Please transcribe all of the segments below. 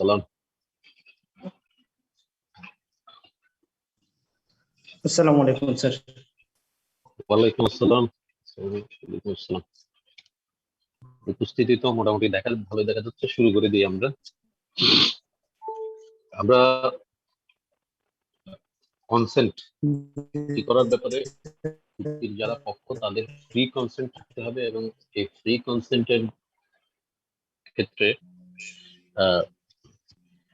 সালাম। আসসালামু আলাইকুম স্যার। ওয়ালাইকুম আসসালাম। উপস্থিতি তো মোটামুটি ভালো দেখা যাচ্ছে। শুরু করে দিই আমরা কনসেন্ট করার ব্যাপারে যারা পক্ষ তাদের ফ্রি কনসেন্ট থাকতে হবে, এবং এই ফ্রি কনসেন্টের ক্ষেত্রে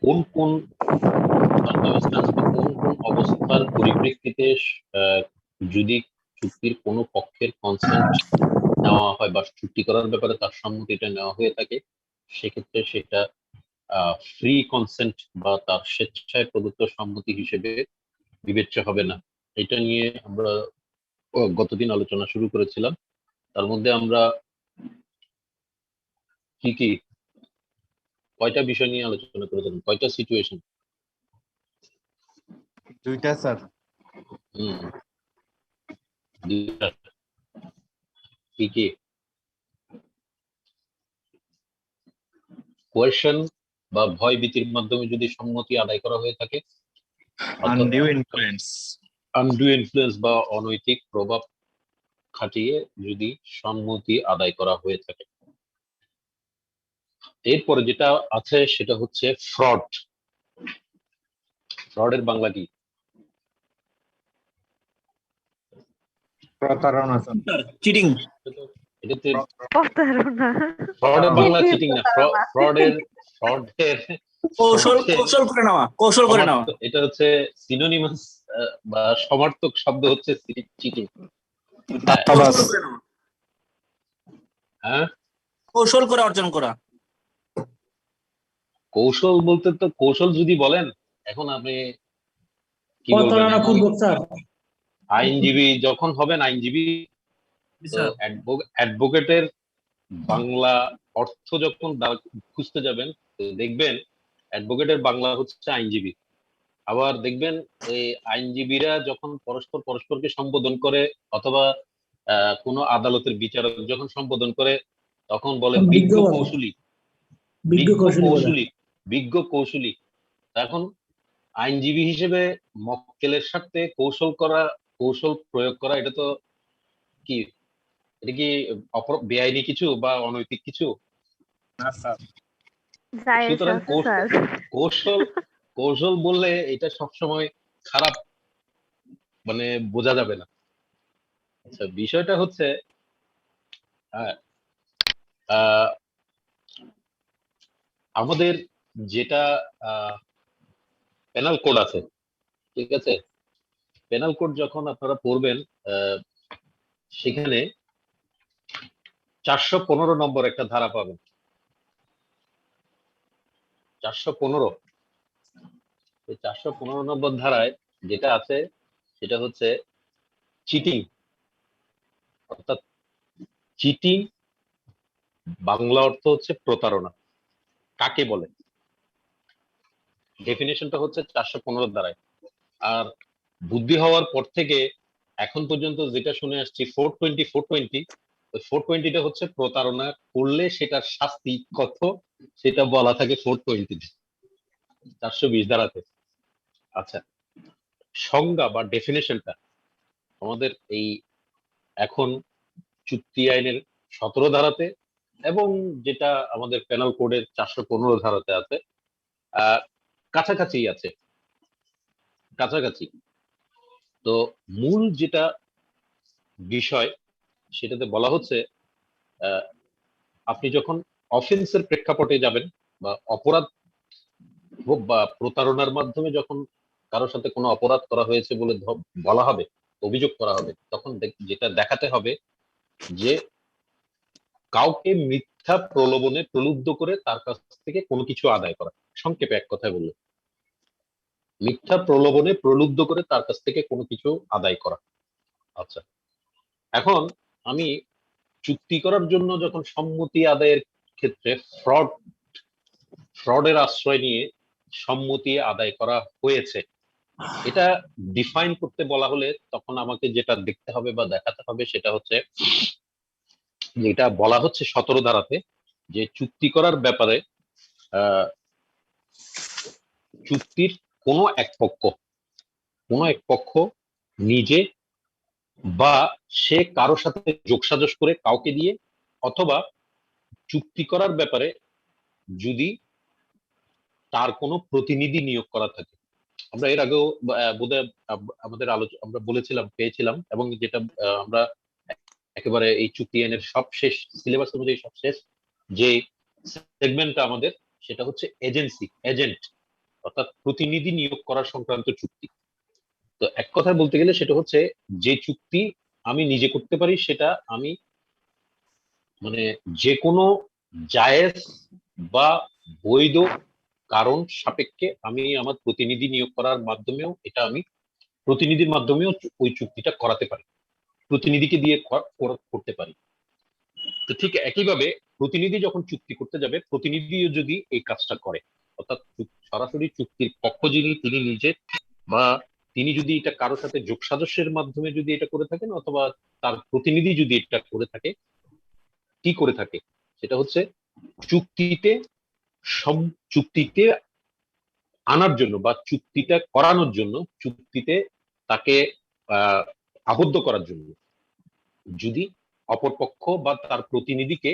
কোন কোন কোন কোন অবস্থার পরিপ্রেক্ষিতে যদি চুক্তির কোনো পক্ষের কনসেন্ট নেওয়া হয় বা চুক্তি করার ব্যাপারে তার সম্মতিটা নেওয়া হয়ে থাকে, সেক্ষেত্রে সেটা ফ্রি কনসেন্ট বা তার স্বেচ্ছায় প্রদত্ত সম্মতি হিসেবে বিবেচ্য হবে না। এটা নিয়ে আমরা গতদিন আলোচনা শুরু করেছিলাম। তার মধ্যে আমরা কি কয়টা বিষয় নিয়ে আলোচনা করেছিলাম, কয়টা সিচুয়েশন? দুইটা স্যার। কি কোয়েশ্চেন বা ভয় ভীতির মাধ্যমে যদি সম্মতি আদায় করা হয়ে থাকে, আনডিউ ইনফ্লুয়েন্স বা অনৈতিক প্রভাব খাটিয়ে যদি সম্মতি আদায় করা হয়ে থাকে। এরপরে যেটা আছে সেটা হচ্ছে ফ্রডের বাংলা কি? প্রতারণা। চিটিং। এটাতে প্রতারণা। ফ্রডের বাংলা চিটিং না, ফ্রডের কৌশল করে নেওয়া। এটা হচ্ছে সিনোনিমাস বা সমার্থক শব্দ হচ্ছে চিটিং। হ্যাঁ, কৌশল করে অর্জন করা। কৌশল বলতে তো কৌশল যদি বলেন, এখন আপনি কি বলবেন? আইনজীবী যখন হবেন, আইনজীবী অ্যাডভোকেটের বাংলা অর্থ যখন খুঁজতে যাবেন, দেখবেন অ্যাডভোকেটের বাংলা হচ্ছে আইনজীবী। আবার দেখবেন এই আইনজীবীরা যখন পরস্পরকে সম্বোধন করে, অথবা কোনো আদালতের বিচারক যখন সম্বোধন করে, তখন বলে বিজ্ঞ কৌশলী। এখন আইনজীবী হিসেবে মক্কেলের সাথে কৌশল প্রয়োগ করা, এটা কি বেআইনি কিছু বা অনৈতিক কিছু? সুতরাং কৌশল বললে এটা সবসময় খারাপ মানে বোঝা যাবে না। আচ্ছা, বিষয়টা হচ্ছে আমাদের যেটা পেনাল কোড আছে, ঠিক আছে? পেনাল কোড যখন আপনারা পড়বেন, সেখানে 415 নম্বর একটা ধারা পাবেন। 415 নম্বর ধারায় যেটা আছে সেটা হচ্ছে চিটিং। অর্থাৎ চিটিং বাংলা অর্থ হচ্ছে প্রতারণা। কাকে বলে? ডেফিনেশনটা হচ্ছে 415 ধারায়। আর বুদ্ধি হওয়ার পর থেকে এখন পর্যন্ত যেটা শুনে আসছি 420 ওই 420টা হচ্ছে প্রতারণা করলে সেটার শাস্তি কত, সেটা বলা থাকে 420 420 ধারাতে। আচ্ছা, সংজ্ঞা বা ডেফিনেশনটা আমাদের এই এখন চুক্তি আইনের 17 ধারাতে এবং যেটা আমাদের পেনাল কোডের 415 ধারাতে আছে, কাছাকাছি। তো মূল যেটা বিষয় সেটাতে বলা হচ্ছে, আপনি যখন অফেন্সের প্রেক্ষাপটে যাবেন বা অপরাধ হোক বা প্রতারণার মাধ্যমে যখন কারোর সাথে কোনো অপরাধ করা হয়েছে বলে বলা হবে, অভিযোগ করা হবে, তখন যেটা দেখাতে হবে যে কাউকে মিথ্যা প্রলোভনে প্রলুব্ধ করে তার কাছ থেকে কোনো কিছু আদায় করা। সংক্ষেপে এক কথায় বললে, মিথ্যা প্রলোভনে প্রলুব্ধ করে তার কাছ থেকে কোনো কিছু আদায় করা। আচ্ছা, এখন আমি চুক্তি করার জন্য যখন সম্মতি আদায়ের ক্ষেত্রে ফ্রডের আশ্রয় নিয়ে সম্মতি আদায় করা হয়েছে, এটা ডিফাইন করতে বলা হলে তখন আমাকে যেটা দেখতে হবে বা দেখাতে হবে সেটা হচ্ছে, যেটা বলা হচ্ছে 17 ধারাতে, যে চুক্তি করার ব্যাপারে চুক্তির কোনো এক পক্ষ নিজে বা সে কারো সাথে যোগসাজশ করে কাউকে দিয়ে, অথবা চুক্তি করার ব্যাপারে যদি তার কোনো প্রতিনিধি নিয়োগ করা থাকে। আমরা এর আগেও বোধহয় আমাদের আমরা পেয়েছিলাম, এবং যেটা আমরা একেবারে এই চুক্তি আইনের সবশেষ সিলেবাস অনুযায়ী সবশেষ যে সেগমেন্টটা আমাদের, সেটা হচ্ছে এজেন্ট, অর্থাৎ প্রতিনিধি নিয়োগ করার সংক্রান্ত চুক্তি। তো এক কথায় বলতে গেলে সেটা হচ্ছে যে চুক্তি আমি নিজে করতে পারি, সেটা আমি মানে যে কোনো জায়েজ বা বৈধ কারণ সাপেক্ষে আমি আমার প্রতিনিধির মাধ্যমেও ওই চুক্তিটা করাতে পারি, প্রতিনিধিকে দিয়ে করতে পারি। তো ঠিক একইভাবে প্রতিনিধি যখন চুক্তি করতে যাবে, প্রতিনিধিও যদি এই কাজটা করে, অর্থাৎ সরাসরি চুক্তির পক্ষ যিনি, তিনি নিজে বা তিনি যদি এটা কারো সাথে যোগ সাজস্যের মাধ্যমে যদি এটা করে থাকেন, অথবা তার প্রতিনিধি যদি এটা করে থাকে, কি করে থাকে, সেটা হচ্ছে চুক্তিতে চুক্তিতে আনার জন্য বা চুক্তিটা করানোর জন্য, চুক্তিতে তাকে আবদ্ধ করার জন্য, যদি অপরপক্ষ বা তার প্রতিনিধিকে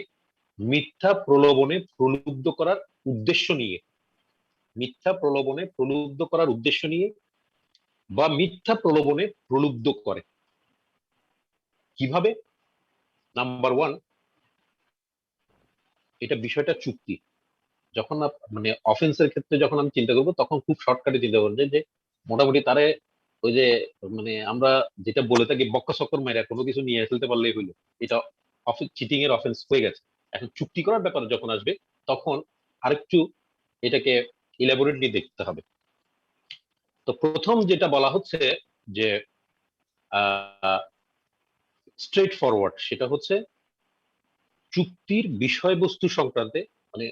মিথ্যা প্রলোভনে প্রলুব্ধ করার উদ্দেশ্য নিয়ে বা মিথ্যা প্রলোভনে প্রলুব্ধ করে। কিভাবে? নাম্বার ওয়ান, এটা বিষয়টা চুক্তি। যখন মানে অফেন্সের ক্ষেত্রে যখন আমি চিন্তা করবো, তখন খুব শর্টকাটে চিন্তা করবো যে মোটামুটি তারে ওই যে মানে আমরা যেটা বলে থাকি বক্কা চক্কর মাইরা কোনো কিছু নিয়ে ফেলতে পারলেই হইলো, এটা চিটিং এর অফেন্স হয়ে গেছে। এখন চুক্তি করার ব্যাপারে যখন আসবে, তখন আরেকটু এটাকে ইলাবোরেটলি দেখতে হবে। তো প্রথম যেটা বলা হচ্ছে যে স্ট্রেট ফরওয়ার্ড, সেটা হচ্ছে চুক্তির বিষয়বস্তু সংক্রান্তে, মানে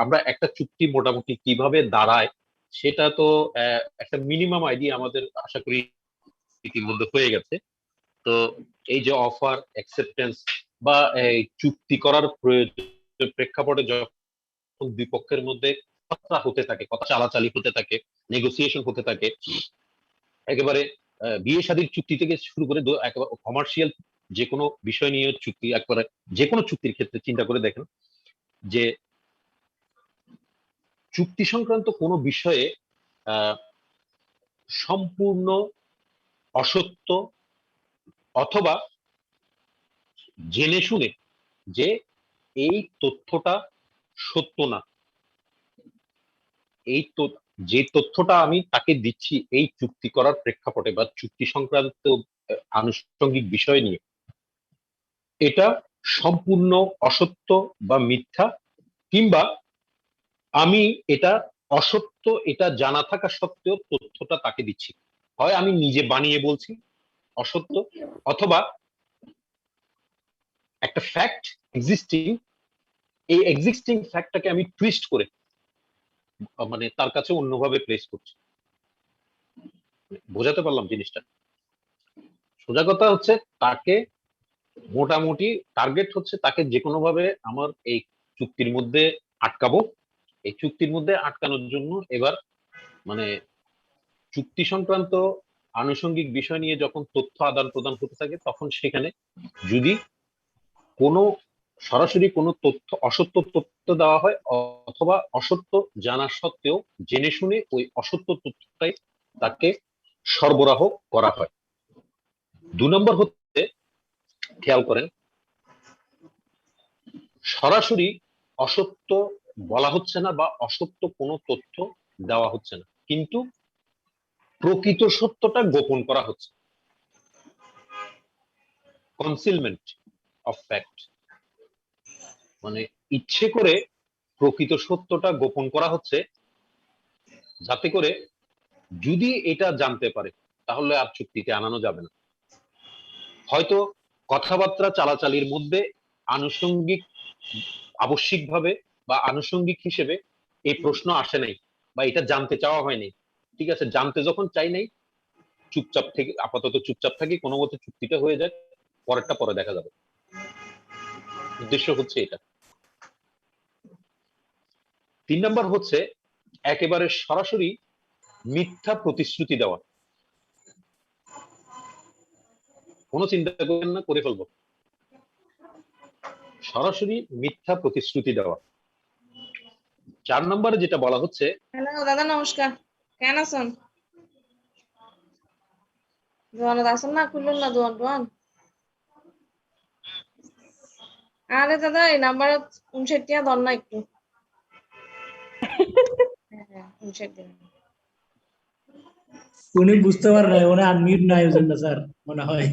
আমরা একটা চুক্তি মোটামুটি কিভাবে দাঁড়ায়, সেটা তো একটা মিনিমাম আইডিয়া আমাদের আশা করি ইতিমধ্যে হয়ে গেছে। তো এই যে অফার অ্যাকসেপ্টেন্স বা এই চুক্তি করার প্রেক্ষাপটে যখন দুই পক্ষের মধ্যে কথা হতে থাকে, কথা চালাচালি হতে থাকে, নেগোসিয়েশন হতে থাকে, একেবারে বিয়ে শাদীর চুক্তি থেকে শুরু করে একেবারে কমার্শিয়াল যে কোনো বিষয় নিয়ে চুক্তি, একবারে যে কোনো চুক্তির ক্ষেত্রে চিন্তা করে দেখেন যে চুক্তি সংক্রান্ত কোনো বিষয়ে সম্পূর্ণ অসত্য অথবা জেনে শুনে যে এই তথ্যটা সত্য না, যে তথ্যটা আমি তাকে দিচ্ছি এই চুক্তি করার প্রেক্ষাপটে বা চুক্তি সংক্রান্ত আনুষঙ্গিক বিষয় নিয়ে, এটা সম্পূর্ণ অসত্য বা মিথ্যা, কিংবা আমি এটা অসত্য এটা জানা থাকা সত্ত্বেও তথ্যটা তাকে দিচ্ছি। হয় আমি নিজে বানিয়ে বলছি অসত্য, অথবা একটা ফ্যাক্ট এক্সিস্টিং, এই এক্সিস্টিং ফ্যাক্টটাকে আমি টুইস্ট করে মানে তার কাছে অন্যভাবে প্লেস করছি। বোঝাতে পারলাম জিনিসটা? সোজা কথা হচ্ছে তাকে মোটামুটি টার্গেট হচ্ছে তাকে যে কোনো ভাবে আমার এই চুক্তির মধ্যে আটকাবো। এই চুক্তির মধ্যে আটকানোর জন্য এবার মানে চুক্তি সংক্রান্ত আনুষঙ্গিক বিষয় নিয়ে যখন তথ্য আদান প্রদান হতে থাকে, তখন সেখানে যদি কোনো সরাসরি কোনো তথ্য অসত্য তথ্য দেওয়া হয়, অথবা অসত্য জানা সত্ত্বেও জেনে শুনে ওই অসত্য তথ্যটাই তাকে সরবরাহ করা হয়। 2 নম্বর হচ্ছে, খেয়াল করেন, সরাসরি অসত্য বলা হচ্ছে না বা অসত্য কোনো তথ্য দেওয়া হচ্ছে না, কিন্তু প্রকৃত সত্যটা গোপন করা হচ্ছে, কনসিলমেন্ট অফ ফ্যাক্ট, মানে ইচ্ছে করে প্রকৃত সত্যটা গোপন করা হচ্ছে, যাতে করে যদি এটা জানতে পারে তাহলে আর চুক্তিতে আনানো যাবে না। হয়তো কথাবার্তা চালাচালির মধ্যে আনুষঙ্গিক আবশ্যিকভাবে বা আনুষঙ্গিক হিসেবে এই প্রশ্ন আসে নাই বা এটা জানতে চাওয়া হয়নি, ঠিক আছে, জানতে যখন চাই নাই, চুপচাপ থেকে আপাতত চুপচাপ থাকি, কোনো মতে চুক্তিটা হয়ে যায়, পরেরটা পরে দেখা যাবে। উদ্দেশ্য হচ্ছে এটা। 3 নাম্বার হচ্ছে একেবারে সরাসরি মিথ্যা প্রতিশ্রুতি দেওয়া। কোনো চিন্তা করবেন না, করে ফেলবো। সরাসরি মিথ্যা প্রতিশ্রুতি দেওয়া। 4 নম্বরে যেটা বলা হচ্ছে, হ্যালো দাদা নমস্কার, কেন আছেন? দোয়ানত আছেন না? খুলুন না দোয়ান। আরে দাদা এই নাম্বারে 59 ধর না একটু। হ্যাঁ 59 উনি বুঝতে পারে না, উনি আনমিউট নাই ওই জন্য স্যার মনে হয়।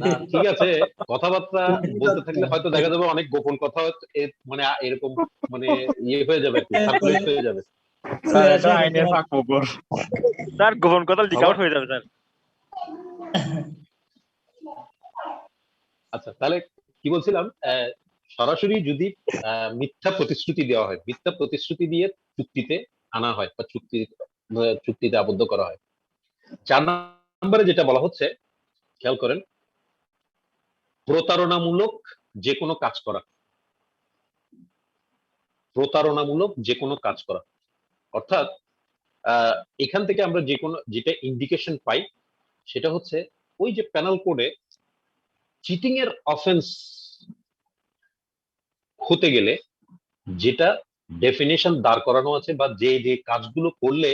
না ঠিক আছে, কথাবার্তা বলতে থাকলে হয়তো দেখা যাবে অনেক গোপন কথা মানে এরকম মানে হয়ে যাবে, একটু সার্কুলেট হয়ে যাবে। স্যার এটা আইনের ফাঁক ফোকর। স্যার গোপন কথা লিক আউট হয়ে যাবে স্যার। আচ্ছা তাহলে কি বলছিলাম, সরাসরি যদি মিথ্যা প্রতিশ্রুতি দেওয়া হয়, মিথ্যা প্রতিশ্রুতি দিয়ে চুক্তিতে আনা হয় বা চুক্তিতে আবদ্ধ করা হয়। 4 নম্বরে যেটা বলা হচ্ছে, খেয়াল করেন, প্রতারণামূলক যে কোনো কাজ করা। প্রতারণামূলক যে কোনো কাজ করা অর্থাৎ এখান থেকে আমরা যে কোনো যেটা ইন্ডিকেশন পাই সেটা হচ্ছে ওই যে পেনাল কোডে চিটিং এর অফেন্স হতে গেলে যেটা ডেফিনেশন দাঁড় করানো আছে বা যে যে কাজগুলো করলে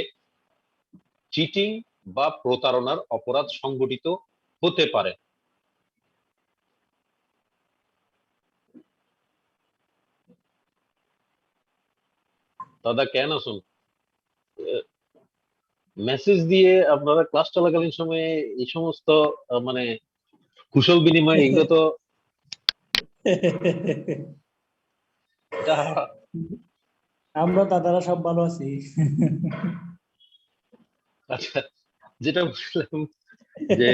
চিটিং বা প্রতারণার অপরাধ সংগঠিত হতে পারে। দাদা কেন শুন, মেসেজ দিয়ে আপনারা ক্লাস চলাকালীন সময়ে এই সমস্ত মানে কুশল বিনিময়, এগুলো তো আমরা দাদারা সব ভালো আছি। আচ্ছা, যেটা বললাম যে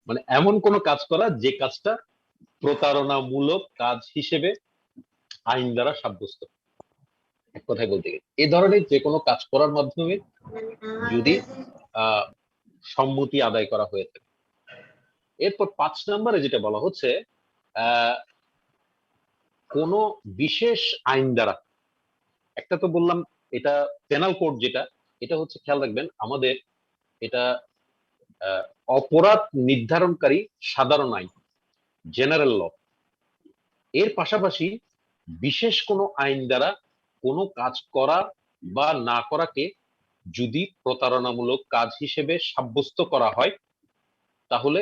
মানে এমন কোন কাজ করা যে কাজটা প্রতারণামূলক কাজ হিসেবে আইন দ্বারা সাব্যস্ত। এক কথায় বলতে গেলে এ ধরনের যে কোনো কাজ করার মাধ্যমে যদি সম্মতি আদায় করা হয়ে থাকে। এরপর 5 নম্বরে যেটা বলা হচ্ছে, কোন বিশেষ আইন দ্বারা, একটা তো বললাম এটা পেনাল কোড, যেটা এটা হচ্ছে খেয়াল রাখবেন আমাদের এটা অপরাধ নির্ধারণকারী সাধারণ আইন, জেনারেল ল। এর পাশাপাশি বিশেষ কোনো আইন দ্বারা কোনো কাজ করা বা না করাকে যদি প্রতারণামূলক কাজ হিসেবে সাব্যস্ত করা হয়, তাহলে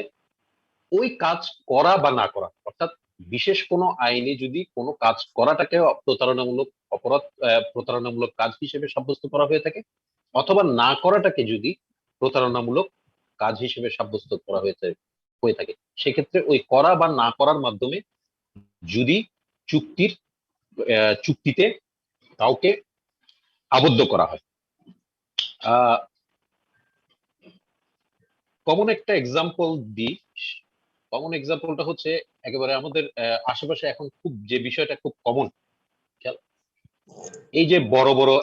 ওই কাজ করা বা না করা, অর্থাৎ বিশেষ কোনো আইনে যদি কোনো কাজ করাটাকে প্রতারণামূলক অপরাধ, প্রতারণামূলক কাজ হিসেবে সাব্যস্ত করা হয়ে থাকে, অথবা না করাটাকে যদি প্রতারণামূলক কাজ হিসেবে সাব্যস্ত করা হয়ে থাকে, সেক্ষেত্রে ওই করা বা না করার মাধ্যমে যদি চুক্তিতে কাউকে আবদ্ধ করা হয়। কমন একটা এক্সাম্পল দিই। কমন এক্সাম্পলটা হচ্ছে একেবারে আমাদের আশেপাশে এখন খুব যে বিষয়টা খুব কমন, এই যে বড় বড়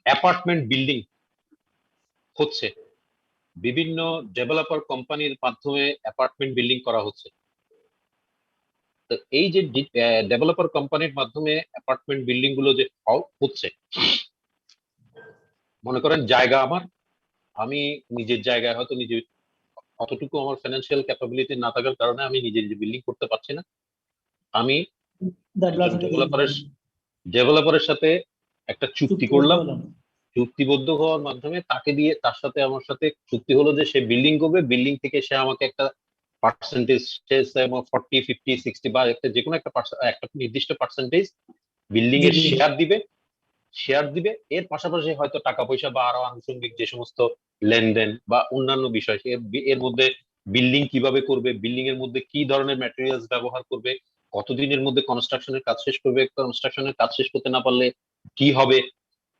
অ্যাপার্টমেন্ট বিল্ডিং হচ্ছে, বিভিন্ন ডেভেলপার কোম্পানির মাধ্যমে অ্যাপার্টমেন্ট বিল্ডিং করা হচ্ছে। তো এই যে ডেভেলপার কোম্পানির মাধ্যমে অ্যাপার্টমেন্ট বিল্ডিং গুলো যে হচ্ছে, মনে করেন জায়গা আমার, আমি নিজের জায়গায় হয়তো নিজে অতটুকু আমার ফাইন্যান্সিয়াল ক্যাপাবিলিটি না থাকার কারণে আমি নিজে নিজে বিল্ডিং করতে পারছি না। আমি ডেভেলপারের সাথে একটা চুক্তি করলাম, চুক্তিবদ্ধ হওয়ার মাধ্যমে তাকে দিয়ে তার সাথে আমার সাথে চুক্তি হলো যে সে বিল্ডিং করবে, বিল্ডিং থেকে সে আমাকে একটা পার্সেন্টেজ, 40, 50, 60 বা একটা যে কোনো একটা নির্দিষ্ট পার্সেন্টেজ বিল্ডিং এর শেয়ার দিবে। এর পাশাপাশি হয়তো টাকা পয়সা বা আরো আনুষঙ্গিক যে সমস্ত লেনদেন বা অন্যান্য বিষয়, এর মধ্যে বিল্ডিং কিভাবে করবে, বিল্ডিং এর মধ্যে কি ধরনের ম্যাটেরিয়ালস ব্যবহার করবে, কতদিনের মধ্যে কনস্ট্রাকশনের কাজ শেষ করবে, কনস্ট্রাকশনের কাজ শেষ করতে না পারলে কি হবে,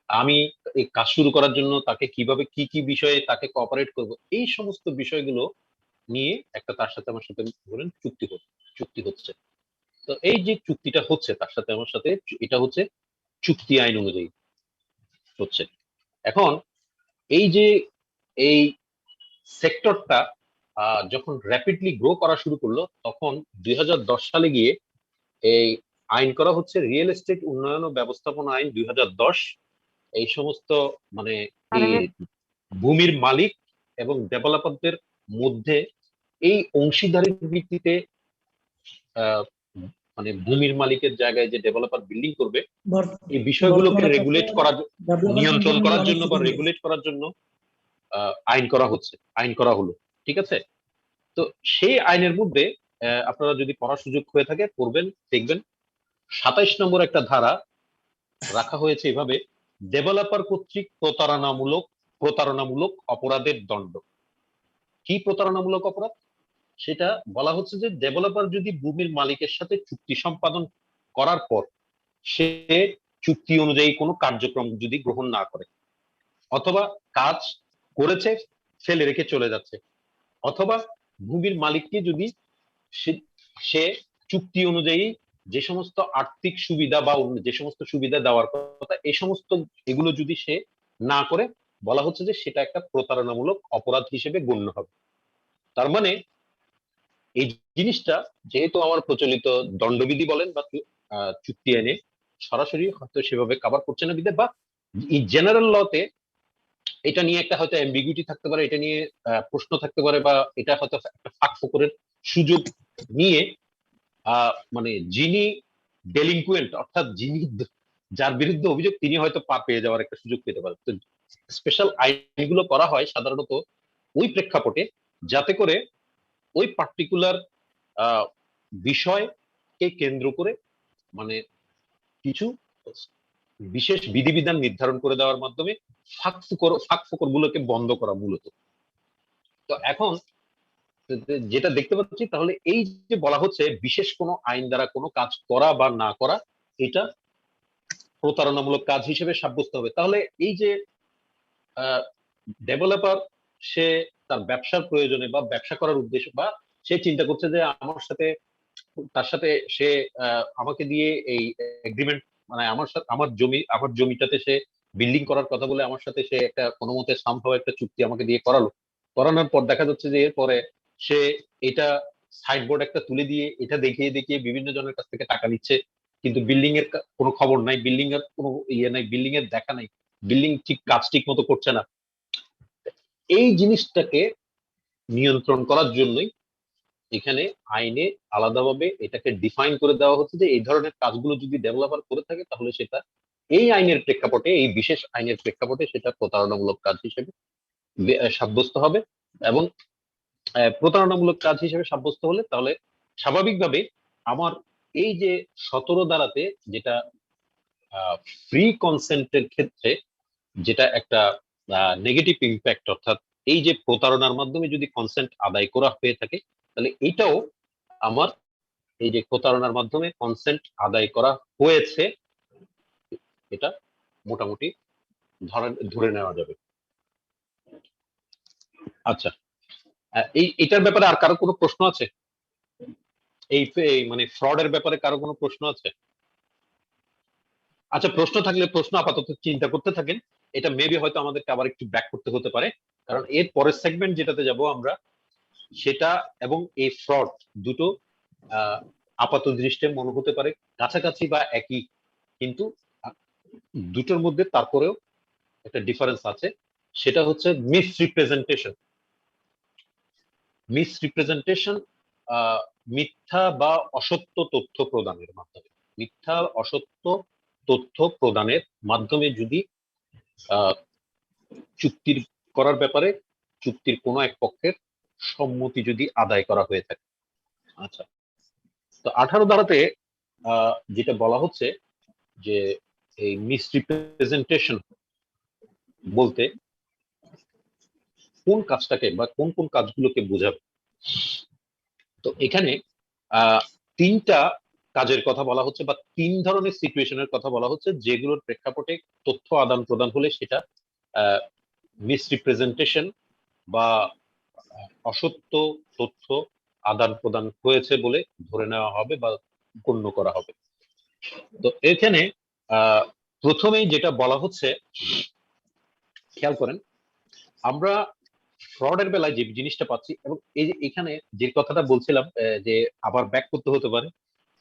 আমি এই কাজ শুরু করার জন্য তাকে কিভাবে কি কি বিষয়ে তাকে কোঅপারেট করব, এই সমস্ত বিষয়গুলো নিয়ে একটা তার সাথে আমার সাথে ধরেন চুক্তি হচ্ছে। তো এই যে চুক্তিটা হচ্ছে তার সাথে আমার সাথে, এটা হচ্ছে চুক্তি আইন অনুযায়ী হচ্ছে। এখন এই যে এই সেক্টরটা যখন র্যাপিডলি গ্রো করা শুরু করলো, তখন 2010 সালে গিয়ে এই আইন করা হচ্ছে রিয়েল এস্টেট উন্নয়ন ও ব্যবস্থাপনা আইন 2010। এই সমস্ত মানে এই ভূমির মালিক এবং ডেভেলপারদের মধ্যে এই অংশীদারির ভিত্তিতে মানে ভূমির মালিকের জায়গায় যে ডেভেলপার বিল্ডিং করবে এই বিষয়গুলোকে রেগুলেট করার, নিয়ন্ত্রণ করার জন্য বা রেগুলেট করার জন্য আইন করা হচ্ছে, আইন করা হলো। ঠিক আছে, তো সেই আইনের মধ্যে আপনারা যদি পড়ার সুযোগ হয়ে থাকে পড়বেন, দেখবেন 27 নম্বর একটা ধারা রাখা হয়েছে এভাবে, ডেভেলপার কর্তৃক প্রতারণামূলক অপরাধের দণ্ড। কি প্রতারণামূলক অপরাধ? সেটা বলা হচ্ছে যে ডেভেলপার যদি ভূমির মালিকের সাথে চুক্তি সম্পাদন করার পর সে চুক্তি অনুযায়ী কোনো কার্যক্রম যদি গ্রহণ না করে, অথবা কাজ করেছে ফেলে রেখে চলে যাচ্ছে, অথবা ভূমির মালিককে যদি সে চুক্তি অনুযায়ী যে সমস্ত আর্থিক সুবিধা বা যে সমস্ত সুবিধা দেওয়ার কথা এই সমস্ত এগুলো যদি সে না করে, বলা হচ্ছে যে সেটা একটা প্রতারণামূলক অপরাধ হিসেবে গণ্য হবে। তার মানে এই জিনিসটা যেহেতু আমার প্রচলিত দণ্ডবিধি বলেন বা চুক্তি আইনে সরাসরি হয়তো সেভাবে কভার করছে না বিদে, বা এই জেনারেল লতে এটা নিয়ে একটা হয়তো অ্যাম্বিগুইটি থাকতে পারে, এটা নিয়ে প্রশ্ন থাকতে পারে, বা এটা হয়তো একটা ফাঁক ফোকরের সুযোগ নিয়ে মানে যিনি ডেলিনকুয়েন্ট অর্থাৎ যিনি যার বিরুদ্ধে অভিযোগ তিনি হয়তো পা পেয়ে যাওয়ার একটা সুযোগ পেতে পারে। তো স্পেশাল আইনগুলো করা হয় সাধারণত ওই প্রেক্ষাপটে, যাতে করে ওই পার্টিকুলার বিষয়কে কেন্দ্র করে মানে কিছু বিশেষ বিধিবিধান নির্ধারণ করে দেওয়ার মাধ্যমে ফাঁক ফোকর গুলোকে বন্ধ করা মূলত। তো এখন যেটা দেখতে পাচ্ছি, তাহলে এই যে বলা হচ্ছে বিশেষ কোনো আইন দ্বারা কোনো কাজ করা বা না করা এটা প্রতারণামূলক কাজ হিসেবে সাব্যস্ত হবে। তাহলে এই যে ডেভেলপার সে তার ব্যবসার প্রয়োজনে বা ব্যবসা করার উদ্দেশ্য বা সে চিন্তা করছে যে আমার সাথে তার সাথে সে আমাকে দিয়ে এই এগ্রিমেন্ট মানে আমার জমিটাতে সে বিল্ডিং করার কথা বলে আমার সাথে সে একটা কোনো মতে সামহাও একটা চুক্তি আমাকে দিয়ে করানোর পর দেখা যাচ্ছে যে এরপরে সে এটা সাইডবোর্ড একটা তুলে দিয়ে এটা দেখিয়ে দেখিয়ে বিভিন্ন জনের কাছ থেকে টাকা নিচ্ছে, কিন্তু বিল্ডিং এর কোনো খবর নাই, বিল্ডিং এর কোনো ইয়ে নাই, বিল্ডিং এর দেখা নাই, বিল্ডিং কাজ ঠিক মতো করছে না। এই জিনিসটাকে নিয়ন্ত্রণ করার জন্যই এখানে আইনে আলাদাভাবে এটাকে ডিফাইন করে দেওয়া হচ্ছে যে এই ধরনের কাজগুলো যদি ডেভেলপার করে থাকে তাহলে সেটা এই আইনের প্রেক্ষাপটে, এই বিশেষ আইনের প্রেক্ষাপটে সেটা প্রতারণামূলক কাজ হিসেবে সাব্যস্ত হবে। এবং প্রতারণামূলক কাজ হিসেবে সাব্যস্ত হলে তাহলে স্বাভাবিকভাবে আমার এই যে 17 ধারাতে যেটা ফ্রি কনসেন্টের ক্ষেত্রে যেটা একটা নেগেটিভ ইম্প্যাক্ট, অর্থাৎ এই যে প্রতারণার মাধ্যমে যদি কনসেন্ট আদায় করা হয়ে থাকে তাহলে এটাও আমার এই যে প্রতারণার মাধ্যমে কনসেন্ট আদায় করা হয়েছে এটা মোটামুটি ধরে নেওয়া যাবে। আচ্ছা, এটার ব্যাপারে আর কারো কোনো প্রশ্ন আছে? এই মানে ফ্রডের ব্যাপারে কারো কোনো প্রশ্ন আছে? আচ্ছা, প্রশ্ন থাকলে প্রশ্ন আপাতত চিন্তা করতে থাকেন, এটা মেবি হয়তো আমাদেরকে আবার একটু ব্যাক করতে হতে পারে, কারণ এর পরের সেগমেন্ট যেটাতে যাব আমরা সেটা এবং এই ফ্রড দুটো আপাত দৃষ্টিতে মনে হতে পারে কাছাকাছি বা একই, কিন্তু দুটোর মধ্যে তারপরেও একটা ডিফারেন্স আছে, সেটা হচ্ছে মিসরিপ্রেজেন্টেশন, মিথ্যা বা অসত্য তথ্য প্রদানের মাধ্যমে, মিথ্যা অসত্য তথ্য প্রদানের মাধ্যমে যদি চুক্তির করার ব্যাপারে চুক্তির কোনো এক পক্ষের সম্মতি যদি আদায় করা হয়ে থাকে। আচ্ছা, তো 18 ধারাতে যেটা বলা হচ্ছে যে এই মিসরিপ্রেজেন্টেশন বলতে কোন কাজটাকে বা কোন কোন কাজগুলোকে বোঝাবে। তো এখানে তিনটা কাজের কথা বলা হচ্ছে বা তিন ধরনের সিচুয়েশনের কথা বলা হচ্ছে যেগুলোর প্রেক্ষাপটে তথ্য আদান প্রদান হলে সেটা মিসরিপ্রেজেন্টেশন বা অসত্য তথ্য আদান প্রদান হয়েছে বলে ধরে নেওয়া হবে বা গণ্য করা হবে। তো এখানে প্রথমেই যেটা বলা হচ্ছে, খেয়াল করেন, আমরা ফ্রডের বেলায় যে জিনিসটা পাচ্ছি এবং এই যে এখানে যে কথাটা বলছিলাম যে আবার ব্যাক করতে হতে পারে,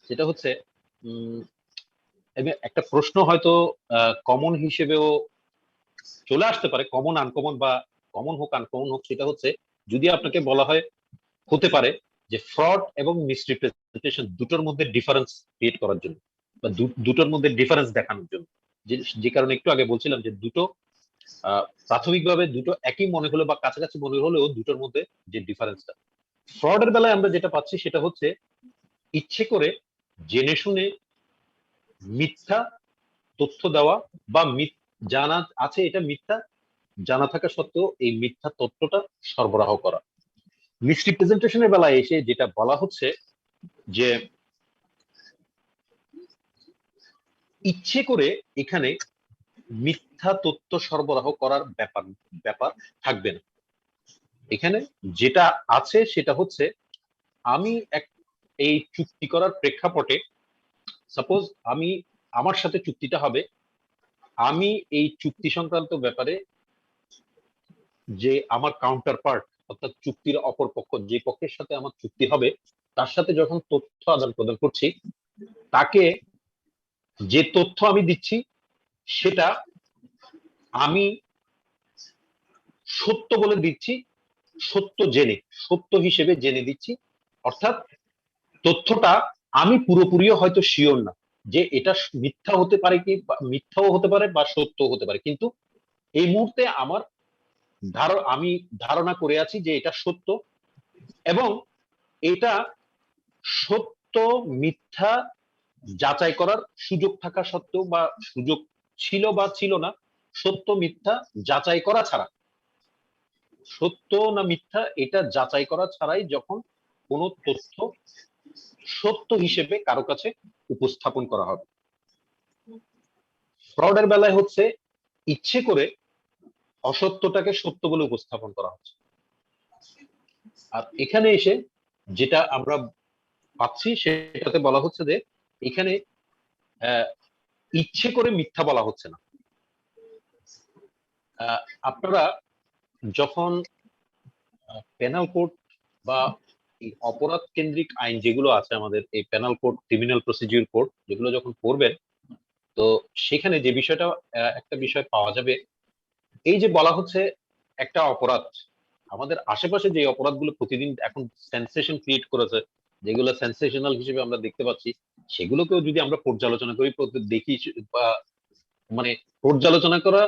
সেটা হচ্ছে একটা প্রশ্ন হয়তো কমন হিসেবেও চলে আসতে পারে, কমন আনকমন বা কমন হোক আনকমন হোক, সেটা হচ্ছে যদি আপনাকে বলা হয় হতে পারে যে ফ্রড এবং মিসরিপ্রেজেন্টেশন দুটোর মধ্যে ডিফারেন্স ক্রিয়েট করার জন্য বা দুটোর মধ্যে ডিফারেন্স দেখানোর জন্য, যে কারণে একটু আগে বলছিলাম যে দুটো প্রাথমিকভাবে দুটো একই মনে হলো বা কাছাকাছি মনে হলেও দুটোর মধ্যে যে ডিফারেন্সটা, ফ্রডের বেলায় আমরা যেটা পাচ্ছি সেটা হচ্ছে ইচ্ছে করে জেনে শুনে মিথ্যা তথ্য দেওয়া বা জানা আছে এটা মিথ্যা, জানা থাকা সত্ত্বেও এই মিথ্যা তথ্যটা সরবরাহ করা। মিসরিপ্রেজেন্টেশনের বেলায় এসে যেটা বলা হচ্ছে যে ইচ্ছে করে এখানে মিথ্যা তথ্য সরবরাহ করার ব্যাপার থাকবে না। এখানে যেটা আছে সেটা হচ্ছে আমি এই চুক্তি করার প্রেক্ষাপটে, সাপোজ আমার সাথে চুক্তিটা হবে, আমি এই চুক্তি সংক্রান্ত ব্যাপারে যে আমার কাউন্টার পার্ট অর্থাৎ চুক্তির অপর পক্ষ, যে পক্ষের সাথে আমার চুক্তি হবে তার সাথে যখন তথ্য আদান প্রদান করছি, তাকে যে তথ্য আমি দিচ্ছি সেটা আমি সত্য বলে দিচ্ছি, সত্য হিসেবে জেনে দিচ্ছি। অর্থাৎ তথ্যটা আমি পুরোপুরিও হয়তো শিওর না যে এটা মিথ্যা হতে পারে কি, মিথ্যাও হতে পারে বা সত্য হতে পারে, কিন্তু এই মুহূর্তে আমি ধারণা করে আছি যে এটা সত্য, এবং এটা সত্য মিথ্যা যাচাই করার সুযোগ থাকা সত্ত্বেও বা সুযোগ ছিল বা ছিল না, সত্য মিথ্যা যাচাই করা ছাড়া, সত্য না মিথ্যা এটা যাচাই করা ছাড়াই যখন কোনো তথ্য সত্য হিসেবে কারো কাছে উপস্থাপন করা হবে। ফ্রডের বেলায় হচ্ছে ইচ্ছে করে অসত্যটাকে সত্য বলে উপস্থাপন করা হচ্ছে। আর এখানে এসে যেটা আমরা পাচ্ছি সেটাতে বলা হচ্ছে যে এখানে ইচ্ছে করে মিথ্যা বলা হচ্ছে না। আপনারা যখন পেনাল কোড বা অপরাধ কেন্দ্রিক আইন যেগুলো আছে আমাদের, এই penal code, criminal procedure code, যেগুলো যখন পড়বেন, তো সেখানে যে বিষয়টা একটা বিষয় পাওয়া যাবে, এই যে বলা হচ্ছে একটা অপরাধ, আমাদের আশেপাশে যে অপরাধগুলো প্রতিদিন এখন সেন্সেশন ক্রিয়েট করেছে, যেগুলো সেন্সেশনাল হিসেবে আমরা দেখতে পাচ্ছি, সেগুলোকেও যদি আমরা পর্যালোচনা করি, দেখি বা মানে পর্যালোচনা করা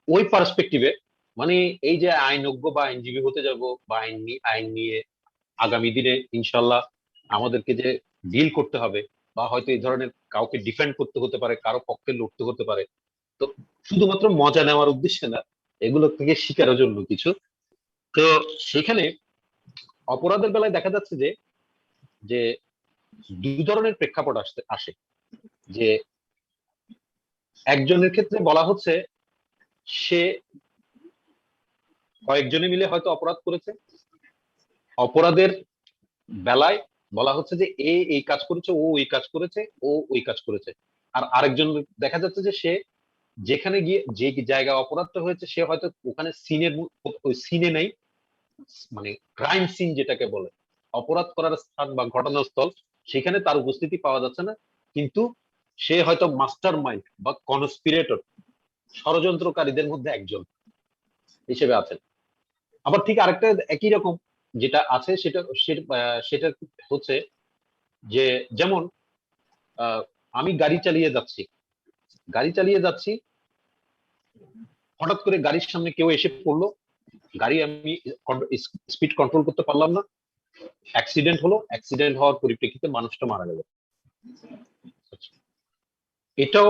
ওই পার্সপেক্টিভে, মানে এই যে আইনজ্ঞ বা আইনজীবী হতে যাব বা আইন নিয়ে আগামী দিনে ইনশাল্লাহ আমাদেরকে যে ডিল করতে হবে, বা হয়তো এই ধরনের কাউকে ডিফেন্ড করতে হতে পারে, কারো পক্ষে লড়তে হতে পারে, তো শুধুমাত্র মজা নেওয়ার উদ্দেশ্যে না, এগুলো থেকে শিকারের জন্য কিছু। তো সেখানে অপরাধের বেলায় দেখা যাচ্ছে যে যে দুই ধরনের প্রেক্ষাপট আসে, যে একজনের ক্ষেত্রে বলা হচ্ছে সে কয়েকজনে মিলে হয়তো অপরাধ করেছে, অপরাধের বেলায় বলা হচ্ছে যে এই কাজ করেছে, ও ওই কাজ করেছে, ও ওই কাজ করেছে। আর আরেকজন দেখা যাচ্ছে যে সে যেখানে গিয়ে যে জায়গায় অপরাধটা হয়েছে সে হয়তো ওখানে ওই সিনে নেই, মানে ক্রাইম সিন যেটাকে বলে, অপরাধ করার স্থান বা ঘটনাস্থল, সেখানে তার উপস্থিতি পাওয়া যাচ্ছে না, কিন্তু সে হয়তো মাস্টার মাইন্ড বা কনস্পিরেটর, ষড়যন্ত্রকারীদের মধ্যে একজন হিসেবে আছেন। আবার ঠিক আরেকটা একই রকম যেটা আছে সেটা হচ্ছে যে যেমন আমি গাড়ি চালিয়ে যাচ্ছি, হঠাৎ করে গাড়ির সামনে কেউ এসে পড়লো, গাড়ি আমি স্পিড কন্ট্রোল করতে পারলাম না, অ্যাক্সিডেন্ট হওয়ার পরিপ্রেক্ষিতে মানুষটা মারা গেল। এটাও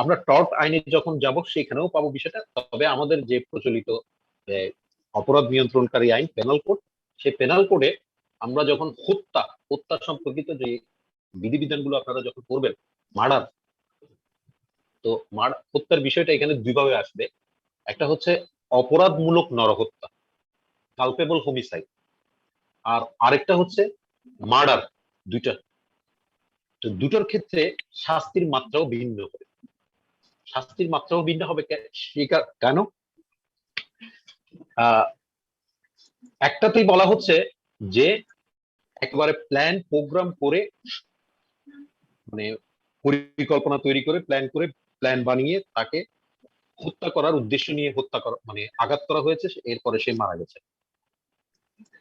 আমরা টর্ট আইনে যখন যাব সেখানেও পাবো বিষয়টা, তবে আমাদের যে প্রচলিত অপরাধ নিয়ন্ত্রণকারী আইন পেনাল কোড, সেই পেনাল কোডে আমরা যখন হত্যা সম্পর্কিত যে বিধিবিধানগুলো আপনারা যখন করবেন, মার্ডার, তো হত্যার বিষয়টা এখানে দুইভাবে আসবে। একটা হচ্ছে অপরাধমূলক নরহত্যা, কালপেবল হোমিসাইড, আর আরেকটা হচ্ছে মার্ডার। তো দুটোর ক্ষেত্রে শাস্তির মাত্রাও ভিন্ন হবে। কেন? একটাতেই বলা হচ্ছে যে একেবারে প্ল্যান প্রোগ্রাম করে মানে পরিকল্পনা তৈরি করে প্ল্যান বানিয়ে তাকে হত্যা করার উদ্দেশ্য নিয়ে হত্যা করা মানে আঘাত করা হয়েছে, এরপরে সে মারা গেছে।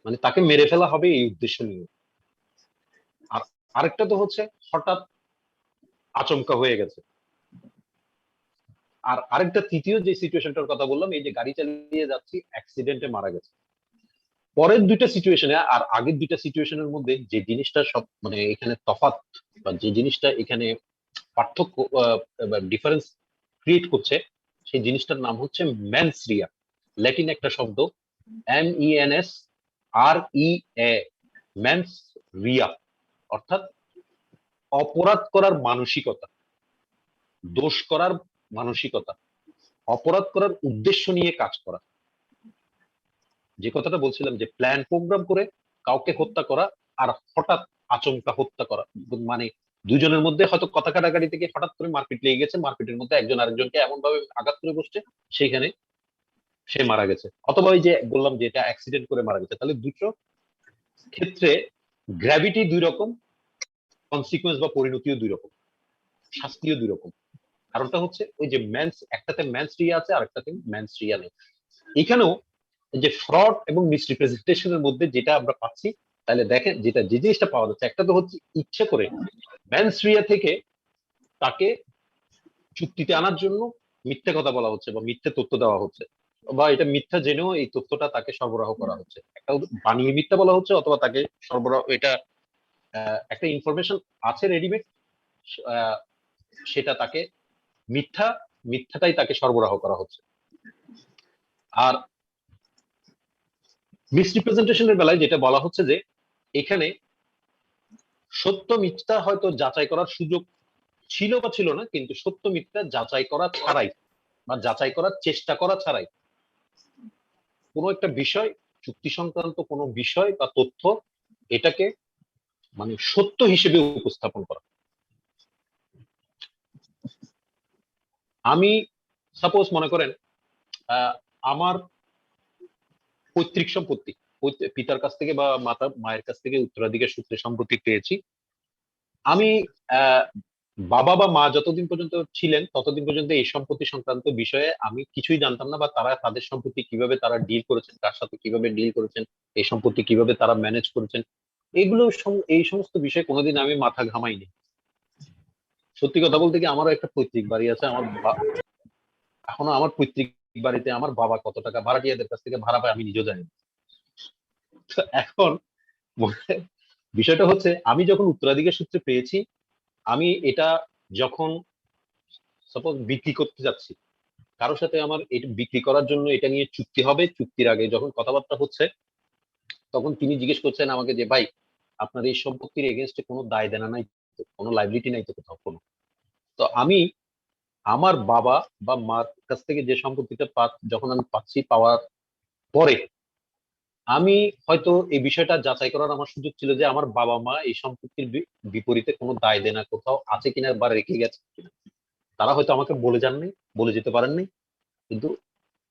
মানে তাকে মেরে ফেলা হবে এই উদ্দেশ্য নিয়ে। আর আরেকটা তো হচ্ছে হঠাৎ আচমকা হয়ে গেছে। আর আরেকটা তৃতীয় যে সিচুয়েশনটার কথা বললাম, এই যে গাড়ি চালিয়ে যাচ্ছি, অ্যাক্সিডেন্টে মারা গেছে। পরের দুইটা সিচুয়েশনে আর আগের দুইটা সিচুয়েশনের মধ্যে যে জিনিসটা সব মানে এখানে তফাৎ বা যে জিনিসটা এখানে পার্থক্য ডিফারেন্স ক্রিয়েট করছে, সেই জিনিসটার নাম হচ্ছে ম্যানসরিয়া। ল্যাটিন একটা শব্দ, MENSREA, ম্যানস রিয়া, অর্থাৎ অপরাধ করার মানসিকতা, দোষ করার মানসিকতা, অপরাধ করার উদ্দেশ্য নিয়ে কাজ করা। যে কথাটা বলছিলাম যে প্ল্যান প্রোগ্রাম করে কাউকে হত্যা করা আর হঠাৎ আচমকা হত্যা করা, মানে দুজনের মধ্যে হয়তো কথা কাটাকাটি থেকে হঠাৎ করে মারপিট লেগে গেছে, মারপিটের মধ্যে একজন আরেকজনকে এমন ভাবে আঘাত করে বসছে সেখানে সে মারা গেছে, অথবা ওই যে বললাম যে এটা অ্যাক্সিডেন্ট করে মারা গেছে। তাহলে দুটো ক্ষেত্রে গ্র্যাভিটি দুই রকম, কনসিকুয়েন্স বা পরিণতিও দুই রকম, শাস্তিও দুই রকম। কারণটা হচ্ছে ওই যে একটাতে ম্যানসরিয়া আছে আর একটাতে ম্যানসরিয়া নেই। এখানেও যে ফ্রড এবং মিসরিপ্রেজেন্টেশনের মধ্যে যেটা আমরা পাচ্ছি, তাহলে দেখেন যেটা যে জিনিসটা পাওয়া যাচ্ছে, একটা তো হচ্ছে ইচ্ছে করে ম্যানসরিয়া থেকে তাকে চুক্তিতে আনার জন্য মিথ্যে কথা বলা হচ্ছে বা মিথ্যে তথ্য দেওয়া হচ্ছে, বা এটা মিথ্যা জেনেও এই তথ্যটা তাকে সরবরাহ করা হচ্ছে। একটা বানিয়ে মিথ্যা বলা হচ্ছে, অথবা তাকে সরবরাহ, এটা একটা ইনফরমেশন আছে রেডিমেড, সেটা তাকে মিথ্যাটাই তাকে সরবরাহ করা হচ্ছে। আর মিসরিপ্রেজেন্টেশনের বেলায় যেটা বলা হচ্ছে যে এখানে সত্য মিথ্যা হয়তো যাচাই করার সুযোগ ছিল বা ছিল না, কিন্তু সত্য মিথ্যা যাচাই করা ছাড়াই বা যাচাই করার চেষ্টা করা ছাড়াই কোনো একটা বিষয়, চুক্তি সংক্রান্ত কোনো বিষয় বা তথ্য, এটাকে মানে সত্য হিসেবে উপস্থাপন করা। আমি সাপোজ মনে করেন আমার পৈতৃক সম্পত্তি, পিতার কাছ থেকে বা মায়ের কাছ থেকে উত্তরাধিকার সূত্রে সম্পত্তি পেয়েছি। আমি বাবা বা মা যতদিন পর্যন্ত ছিলেন ততদিন পর্যন্ত এই সম্পত্তি সংক্রান্ত বিষয়ে আমি কিছুই জানতাম না, বা তারা তাদের সম্পত্তি কিভাবে তারা ডিল করেছেন, কার সাথে কিভাবে ডিল করেছেন, এই সম্পত্তি কিভাবে তারা ম্যানেজ করেছেন, এগুলো এই সমস্ত বিষয়ে কোনোদিন আমি মাথা ঘামাইনি। সত্যি কথা বলতে কি, আমারও একটা পৈতৃক বাড়ি আছে। এখনো আমার পৈতৃক বাড়িতে আমার বাবা কত টাকা ভাড়াটিয়াদের কাছ থেকে ভাড়া পায় আমি নিজেও জানি না। তো এখন বিষয়টা হচ্ছে, আমি যখন উত্তরাধিকার সূত্রে পেয়েছি, আমি এটা যখন সাপোজ বিক্রি করতে যাচ্ছি কারোর সাথে, আমার এটা বিক্রি করার জন্য এটা নিয়ে চুক্তি হবে। চুক্তির আগে যখন কথাবার্তা হচ্ছে, তখন তিনি জিজ্ঞেস করছেন আমাকে যে ভাই, আপনার এই সম্পত্তির এগেনস্টে কোনো দায় দেনা নাই তো, কোনো লাইবিলিটি নাই তো কোথাও কোনো? তো আমি আমার বাবা বা মার কাছ থেকে যে সম্পত্তিটা যখন আমি পাচ্ছি, পাওয়ার পরে আমি হয়তো এই বিষয়টা যাচাই করার আমার সুযোগ ছিল যে আমার বাবা মা এই সম্পত্তির বিপরীতে কোনো দায় দেনা কোথাও আছে কিনা বা রেখে গেছে কিনা। তারা হয়তো আমাকে বলে যাননি, বলে যেতে পারেননি, কিন্তু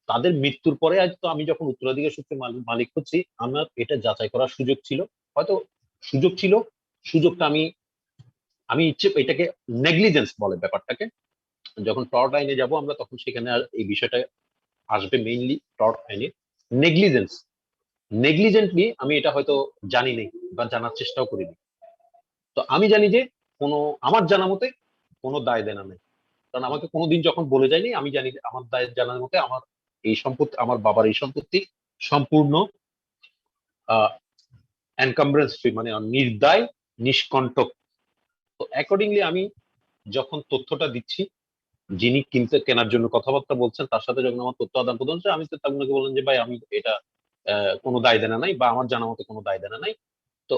তাদের মৃত্যুর পরে আজ তো আমি যখন উত্তরাধিকার সূত্রে মালিক হচ্ছি, আমার এটা যাচাই করার সুযোগ ছিল। হয়তো সুযোগ ছিল, সুযোগটা আমি আমি ইচ্ছে, এটাকে নেগলিজেন্স বলে ব্যাপারটাকে। যখন টর্ট আইনে যাব আমরা, তখন সেখানে এই বিষয়টা আসবে, মেইনলি টর্ট আইনে নেগলিজেন্টলি আমি এটা হয়তো জানি নেই বা জানার চেষ্টাও করিনি। তো আমি জানি যে কোনো, আমার জানা মতে কোনো দায় দেনা নেই, কারণ আমাকে কোনোদিন যখন বলে যায়নি, আমি জানি যে আমার দায় জানার মতে আমার এই সম্পত্তি, আমার বাবার এই সম্পত্তি সম্পূর্ণ এনকামব্রেন্স ফ্রি, মানে নির্দায় নিষ্কণ্টক। তো অ্যাকর্ডিংলি আমি যখন তথ্যটা দিচ্ছি, যিনি কেনার জন্য কথাবার্তা বলছেন তার সাথে যখন আমার তথ্য আদান প্রদান হচ্ছে, আমি তো তাকে বললাম যে ভাই, আমি এটা কোনো দায় দেনা নাই বা আমার জানা মতে কোনো দায় দেনা নাই। তো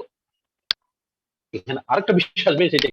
এখানে আরেকটা বিষয় আসবে, সেটা